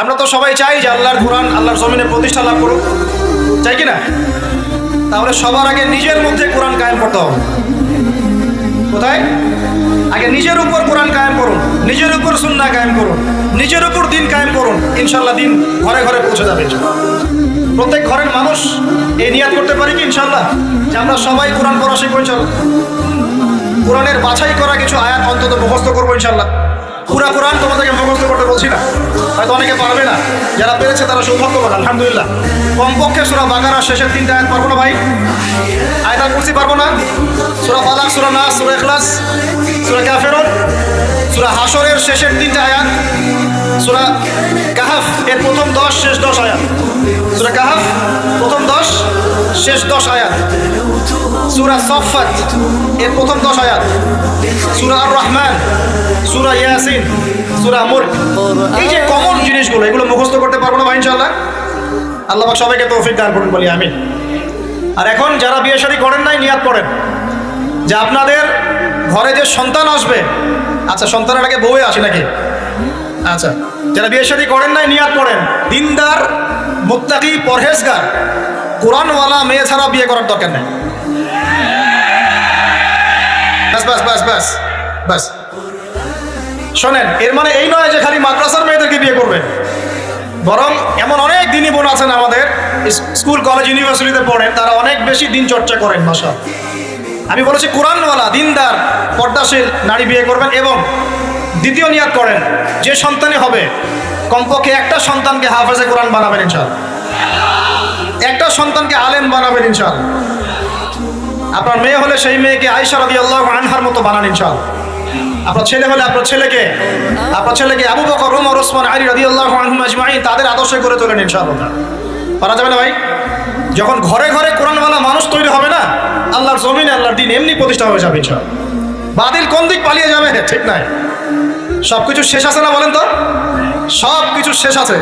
আমরা তো সবাই চাই যে আল্লাহর কোরআন আল্লাহর জমিনে প্রতিষ্ঠা লাভ করুক, চাই কি না? তাহলে সবার আগে নিজের মধ্যে কোরআন কায়েম করতে হবে। কোথায়? আগে নিজের উপর কোরআন কায়েম করুন, নিজের উপর সুন্নাহ কায়েম করুন, নিজের উপর দিন কায়েম করুন, ইনশাল্লাহ দিন ঘরে ঘরে পৌঁছে যাবে। প্রত্যেক ঘরের মানুষ এই নিয়াত করতে পারি কি ইনশাল্লাহ যে আমরা সবাই কোরআন পড়া শিখবো ইনশাল্লাহ। কোরআনের বাছাই করা কিছু আয়াত অন্তত মুখস্থ করবো ইনশাল্লাহ। পুরা কোরআন তোমাদেরকে মুখস্থ করতে বলছি না, হয়তো অনেকে পারবে না, যারা পেরেছে তারা সৌভাগ্যবান আলহামদুলিল্লাহ। কমপক্ষে সূরা বাকারা শেষের 3টা আয়াত পারবো না ভাই? আয়াতুল কুরসি পারবো না? সূরা ফালাক, সূরা নাস, সূরা ইখলাস, সূরা কাফিরুন, সূরা হাশরের শেষের 3টা আয়াত, সূরা কাহাফ এর প্রথম 10 শেষ 10 আয়াত, সূরা কাহাফ প্রথম 10 শেষ 10 আয়াত, সূরা সাফফাত এর প্রথম 10 আয়াত, সূরা আর রহমান, সূরা ইয়াসিন, সূরা মুলক। এই যে কমন জিনিসগুলো, এগুলো মুখস্থ করতে পারবো না ভাই ইনশাআল্লাহ? আল্লাহ পাক সবাইকে তৌফিক দান করুন, বলি আমিন। আর এখন যারা বিয়ে শাদী করেন নাই, নিয়াত করেন যে আপনাদের ঘরে যে সন্তান আসবে, আচ্ছা সন্তানের আগে বউয়ে আসে নাকি? আচ্ছা, যারা বিয়ে শাদী করেন নাই নিয়াত করেন দিনদার, মুত্তাকি, পরহেজগার, কোরআনওয়ালা মেয়ে ছাড়া বিয়ে করার দরকার নেই। বাস বাস বাস বাস বাস। শোনেন, এর মানে এই নয় যে খালি মাদ্রাসার মেয়েদেরকে বিয়ে করবেন, বরং এমন অনেক দিনই বোন আছেন আমাদের স্কুল কলেজ ইউনিভার্সিটিতে পড়েন, তারা অনেক বেশি দিন চর্চা করেন মাশাআল্লাহ। আমি বলেছি কোরআনওয়ালা দিনদার পর্দাশীল নারী বিয়ে করবেন, এবং দ্বিতীয় নিয়াত করেন যে সন্তানই হবে কমপক্ষে একটা সন্তানকে হাফেজে কোরআন বানাবেন ইনশাআল্লাহ, একটা সন্তানকে আলেম বানাবেন ইনশাআল্লাহ। আপনার মেয়ে হলে সেই মেয়েকে আয়েশা রাদিয়াল্লাহু আনহার মতো বানান ইনশাআল্লাহ। আপনার ছেলে হলে আপনার ছেলেকে আবু বকর, ওমর, ওসমান, আলী রাদিয়াল্লাহু আনহুম আজমাইন তাদের আদর্শে করে তোলেন ইনশাআল্লাহ। পারা যাবে না ভাই? যখন ঘরে ঘরে কোরআনওয়ালা মানুষ তৈরি হবে না, আল্লাহর জমিনে আল্লাহর দিন এমনি প্রতিষ্ঠা হয়ে যাবে ইনশাআল্লাহ। বাতিল কোন দিক পালিয়ে যাবে? ঠিক নাই। সবকিছু শেষ আছে না বলেন তো? সব কিছু শেষ আছে।